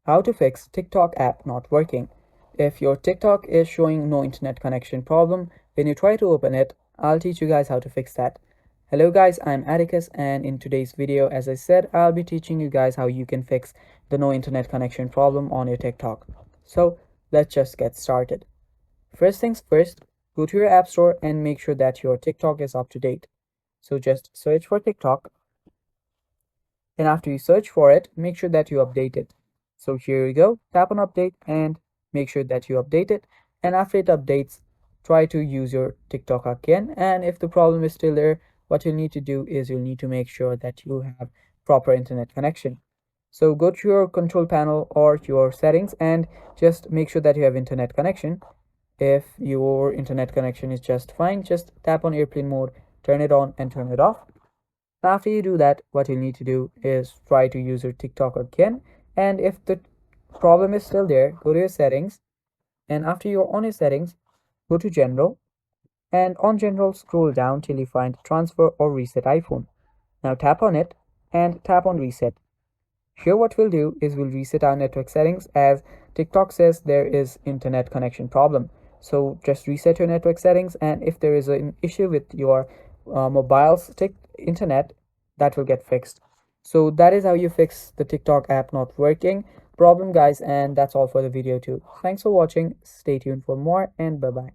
How to fix TikTok app not working. If your TikTok is showing no internet connection problem, when you try to open it, I'll teach you guys how to fix that. Hello guys, I'm Atticus, and in today's video, as I said, I'll be teaching you guys how you can fix the no internet connection problem on your TikTok. So let's just get started. First things first, go to your app store and make sure that your TikTok is up to date. So just search for TikTok, and after you search for it, make sure that you update it. So here you go, tap on update and make sure that you update it. And after it updates, try to use your TikTok again. And if the problem is still there, what you'll need to do is you'll need to make sure that you have proper internet connection. So go to your control panel or your settings and just make sure that you have internet connection. If your internet connection is just fine, just tap on airplane mode, turn it on and turn it off. After you do that, what you need to do is try to use your TikTok again. And if the problem is still there, go to your settings. And after you're on your settings, go to general. And on general, scroll down till you find transfer or reset iPhone. Now tap on it and tap on reset. Here what we'll do is we'll reset our network settings as TikTok says there is internet connection problem. So just reset your network settings, and if there is an issue with your mobile's internet, that will get fixed. So that is how you fix the TikTok app not working problem, guys, and that's all for the video too. Thanks for watching. Stay tuned for more, and bye bye.